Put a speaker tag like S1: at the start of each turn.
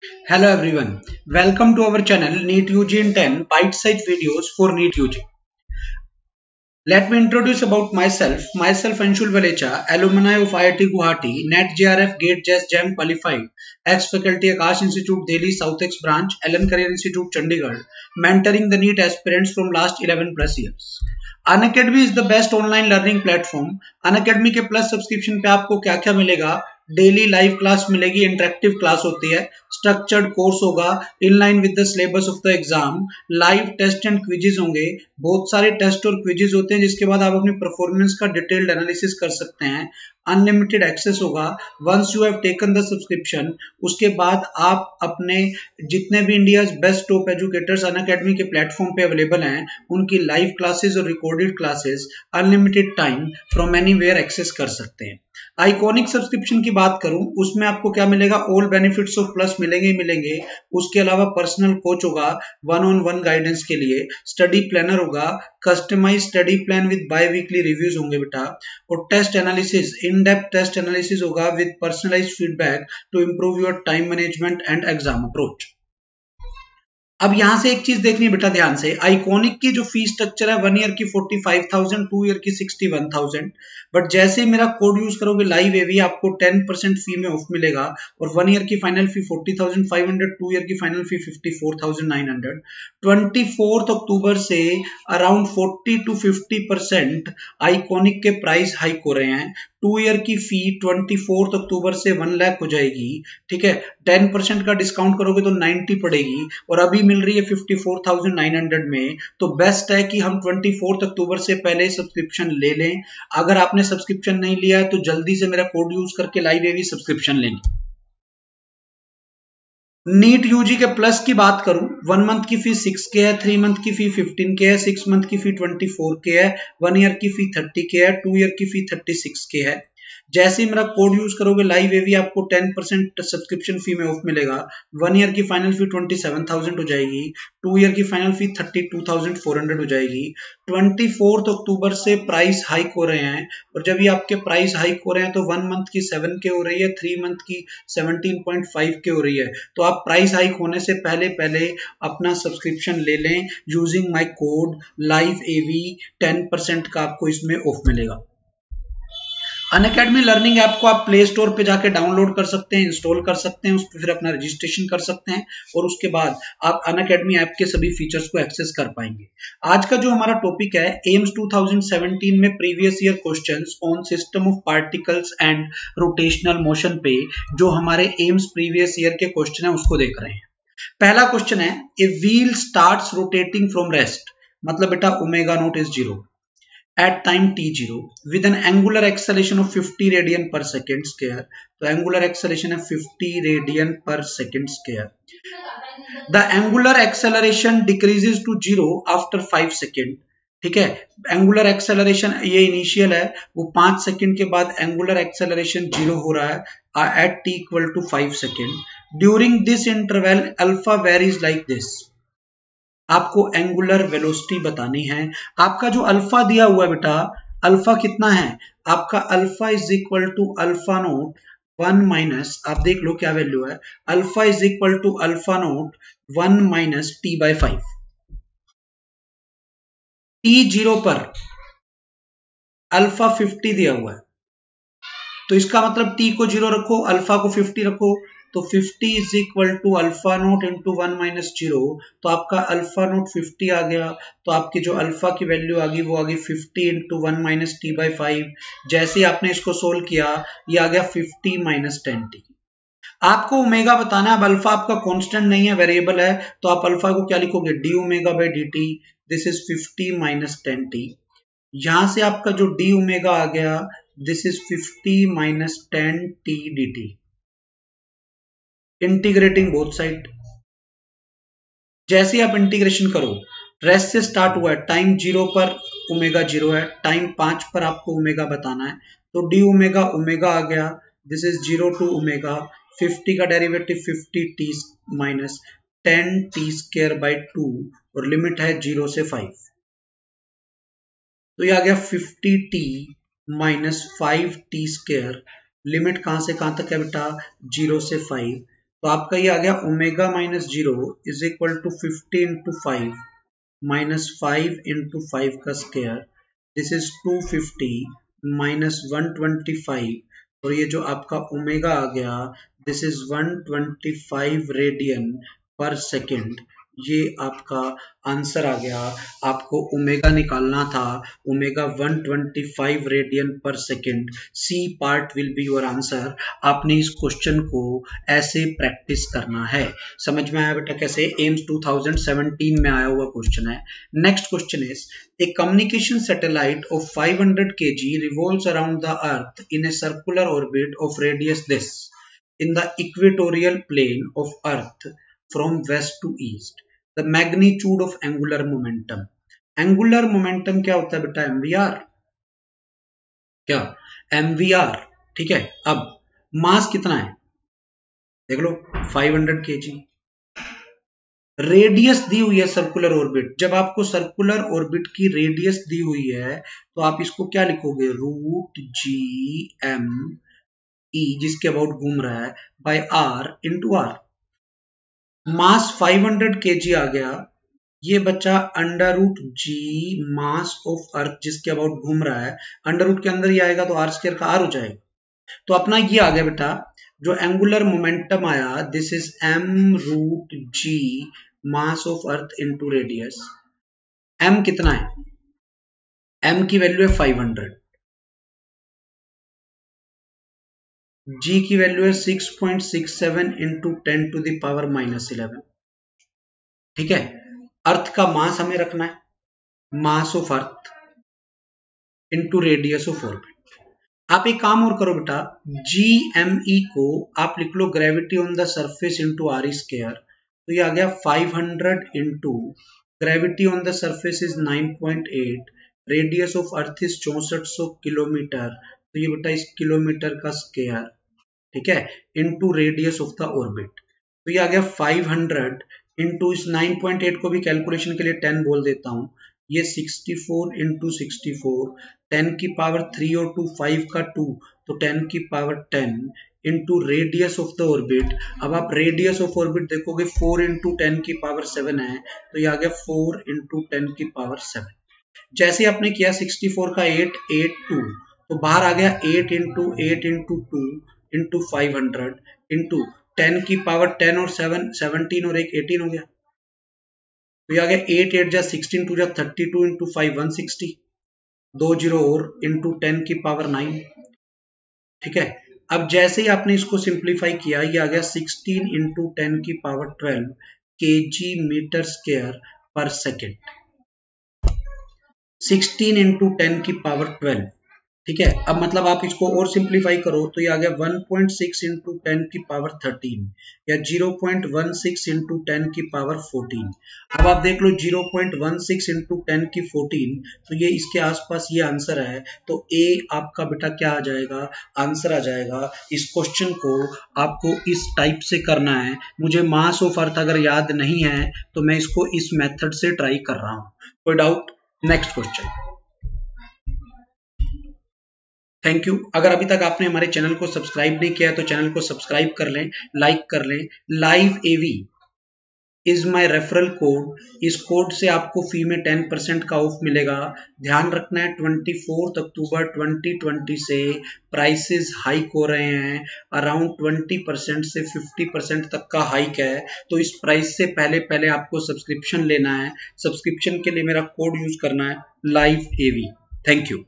S1: Hello everyone, welcome to our channel NEET UG in 10 bite-sized videos for NEET UG. Let me introduce about myself. Myself Anshul Valecha, alumni of IIT Guwahati, NET JRF GATE JES JAM qualified, ex-faculty Akash Institute Delhi South X branch, Allen Career Institute Chandigarh, mentoring the NEET aspirants from last 11 plus years. Unacademy is the best online learning platform. Unacademy के plus subscription पे आपको क्या क्या मिलेगा? Daily live class मिलेगी, interactive class होती है, structured course होगा in line with the syllabus of the exam, live test and quizzes होंगे, बहुत सारे टेस्ट और क्विजेज होते हैं जिसके बाद आप अपनी परफॉर्मेंस का डिटेल्ड एनालिसिस कर सकते हैं, अनलिमिटेड एक्सेस होगा once you have taken the subscription. उसके बाद आप अपने जितने भी India best top educators Unacademy के प्लेटफॉर्म पे अवेलेबल हैं उनकी लाइव क्लासेस और recorded classes unlimited time from anywhere access कर सकते हैं। आइकॉनिक सब्सक्रिप्शन की बात करूं उसमें आपको क्या मिलेगा? ऑल बेनिफिट्स ऑफ प्लस मिलेंगे ही मिलेंगे। उसके अलावा पर्सनल कोच होगा वन ऑन वन गाइडेंस के लिए, स्टडी प्लानर होगा, customise study plan with by weekly reviews होंगे बेटा, और test analysis in depth test analysis होगा with personalised feedback to improve your time management and exam approach. अब यहां से एक चीज देखनी है बेटा ध्यान से, आइकॉनिक की जो फीस स्ट्रक्चर है 1 ईयर की 45,000, 2 ईयर की 61,000, बट जैसे ही मेरा कोड यूज करोगे लाइव एवी आपको 10% फी में ऑफ मिलेगा और 1 ईयर की फाइनल फी 40,500, 2 ईयर की फाइनल फी 54,900। 24 अक्टूबर से अराउंड 40 to 50% आइकॉनिक के प्राइस हाइक हो रहे हैं। 2 ईयर की फी 24 अक्टूबर से 1 लाख हो जाएगी, ठीक है। 10% का डिस्काउंट करोगे तो 90 पड़ेगी और अभी मिल रही है 54,900 में। तो बेस्ट है कि हम 24 अक्टूबर से पहले सब्सक्रिप्शन ले लें। अगर आपने सब्सक्रिप्शन नहीं लिया है तो जल्दी से मेरा कोड यूज करके लाइव एवी सब्सक्रिप्शन लें। नीट यूजी के प्लस की बात करूं, 1 मंथ की फी 6K है, 3 मंथ की फी 15K है, 6 मंथ की फी 24K है, 1 ईयर की फी 30K है, 2 ईयर की फी 36K है। जैसे ही मेरा कोड यूज करोगे लाइव एवी आपको 10% सब्सक्रिप्शन फी में ऑफ मिलेगा। 1 ईयर की फाइनल फी 27,000 हो जाएगी, 2 ईयर की फाइनल फी 32,400 हो जाएगी। 24 अक्टूबर से प्राइस हाइक हो रहे हैं और जब ये आपके प्राइस हाइक हो रहे हैं तो 1 मंथ की 7K हो रही है, 3 मंथ की 17.5K हो रही है। तो आप प्राइस हाइक होने से पहले पहले अपना सब्सक्रिप्शन ले लें यूजिंग माय कोड लाइव एवी, 10% का आपको इसमें ऑफ मिलेगा। अनअकैडमी लर्निंग ऐप को आप प्ले स्टोर पे जाके डाउनलोड कर सकते हैं, इंस्टॉल कर सकते हैं, उस पर फिर अपना रजिस्ट्रेशन कर सकते हैं और उसके बाद आप अनअकैडमी ऐप के सभी फीचर्स को एक्सेस कर पाएंगे। आज का जो हमारा टॉपिक है एम्स 2017 में previous year questions on system of particles and rotational motion पे जो हमारे एम्स प्रीवियस ईयर के क्वेश्चन है उसको देख रहे हैं। पहला क्वेश्चन है a wheel starts rotating from rest, मतलब बेटा omega naught is 0 at time t0 with an angular acceleration of 50 radian per second square। तो angular acceleration है 50 radian per second square। the angular acceleration decreases to 0 after 5 second। ठीक है, angular acceleration ये initial है, वो 5 second के बाद angular acceleration 0 हो रहा है at t equal to 5 second. During this interval alpha varies like this. आपको एंगुलर वेलोसिटी बतानी है। आपका जो अल्फा दिया हुआ है बेटा, अल्फा कितना है आपका? Alpha is equal to alpha naught 1 minus, आप देख लो क्या वैल्यू है, alpha is equal to alpha naught 1 minus t/5। t0 पर अल्फा 50 दिया हुआ है तो इसका मतलब t को 0 रखो, अल्फा को 50 रखो, तो 50 is equal to alpha naught into 1 minus 0। तो आपका अल्फा नोट 50 आ गया, तो आपकी जो अल्फा की वैल्यू आ गई वो आ गई 50 इंटू 1 माइनस t/5। जैसे आपने इसको सोल्व किया ये आ गया 50 माइनस 10t। आपको ओमेगा बताना है। अब अल्फा आपका कांस्टेंट नहीं है, वेरिएबल है, तो आप अल्फा को क्या लिखोगे? D omega by D T. This is 50 minus 10t। यहां से आपका जो डी ओमेगा आ गया this is 50 minus 10t dt। Integrating both side. जैसे आप इंटीग्रेशन करो, रेस्ट से स्टार्ट हुआ है, टाइम 0 पर ओमेगा 0 है, टाइम 5 पर आपको ओमेगा बताना है, तो डी ओमेगा ओमेगा आ गया, दिस इज 0 टू ओमेगा, 50 का derivative 50t minus 10t square by 2 और लिमिट है 0 से 5। तो ये आ गया 50t minus 5t square. Limit कहां से कहां तक है बेटा? 0 से 5। तो आपका ये आ गया omega minus 0 is equal to 50 into 5 minus 5 into 5 का स्क्वायर, दिस इज 250 माइनस 125 और ये जो आपका ओमेगा आ गया this is 125 radian per second. ये आपका आंसर आ गया। आपको ओमेगा निकालना था, omega 125 radian per second. C part will be your answer. आपने इस क्वेश्चन को ऐसे प्रैक्टिस करना है। समझ में आया बेटा कैसे? एम्स 2017 में आया हुआ क्वेश्चन है। Next question is a communication satellite of 500 kg revolves around the earth in a circular orbit of radius this in the equatorial plane of earth from west to east. The magnitude of angular momentum. Angular momentum क्या होता है बेटा? MVR। क्या? MVR। ठीक है। अब मास कितना है देख लो, 500 kg। रेडियस दी हुई है सर्कुलर ऑर्बिट। जब आपको सर्कुलर ऑर्बिट की रेडियस दी हुई है तो आप इसको क्या लिखोगे? रूट जी एम ई, जिसके अबाउट घूम रहा है, by R into R. Mass 500 kg आ गया, ये बच्चा under root G mass of earth जिसके अबाउट घूम रहा है, अंडर रूट के अंदर ही आएगा तो आर स्क्वायर का आर हो जाएगा। तो अपना ये आ गया बेटा, जो एंगुलर मोमेंटम आया this is M root G mass of earth into radius. M कितना है? एम की वैल्यू है 500, जी की वैल्यू है 6.67 इंटू 10 टू द पावर -11। ठीक है। अर्थ का मास हमें रखना है, मास of earth into radius of orbit. आप एक काम और करो बेटा, GME को आप लिख लो gravity on the surface into R square. तो ये आ गया 500 into gravity on the surface is 9.8, radius of earth is 6400 kilometre, तो ये बेटा इस किलोमीटर का स्क्वायर, ठीक है, into radius of the orbit. तो ये आ गया 500 इंटू इस 9.8 को भी कैलकुलेशन के लिए 10 बोल देता हूं, ये 64 इंटू 64, 10 की पावर 3 और 2 5 का 2, तो 10 की power 10 into radius of the orbit. अब आप रेडियस ऑफ ऑर्बिट देखोगे 4 इंटू 10 की पावर 7 है, तो ये आ गया 4 इंटू 10 की पावर 7। जैसे आपने किया 64 का 8 8 2, तो बाहर आ गया 8 इंटू 8 इंटू 2 इंटू 500 इंटू 10 की पावर 10 और 7 17 और 1 18 हो गया। तो ये आ गया 8 8 जा 16 2 जा 32 इंटू 5 160, 2 जीरो और इंटू 10 की पावर 9। ठीक है। अब जैसे ही आपने इसको सिंप्लीफाई किया, ये आ गया 16 इंटू 10 की पावर 12 kg मीटर स्क्वायर पर सेकेंड। 16 इंटू 10 की पावर 12। ठीक है। अब मतलब आप इसको और सिंप्लीफाई करो तो ये आ गया 1.6 इंटू 10 की पावर 13 या 0.16 इंटू 10 की पावर 14। अब आप देख लो 0.16 इंटू 10 की 14, तो ये इसके आसपास ये आंसर है। तो ए आपका बेटा क्या आ जाएगा? आंसर आ जाएगा। इस क्वेश्चन को आपको इस टाइप से करना है। मुझे मास ऑफ अर्थ अगर याद नहीं है तो मैं इसको इस मेथड से ट्राई कर रहा हूं। कोई doubt? Next question. Thank you. अगर अभी तक आपने हमारे चैनल को सब्सक्राइब नहीं किया है तो चैनल को सब्सक्राइब कर लें, लाइक कर लें। Live AV is my referral code. इस कोड से आपको फी में 10% का ऑफ मिलेगा। ध्यान रखना है 24 अक्टूबर 2020 से प्राइसेस हाइक हो रहे हैं। अराउंड 20% से 50% तक का हाइक है। तो इस प्राइस से पहले पहले आपको सब्सक्रिप्शन लेना है। सब्सक्रिप्शन के लिए मेरा कोड यूज करना है, लाइव एवी। Thank you.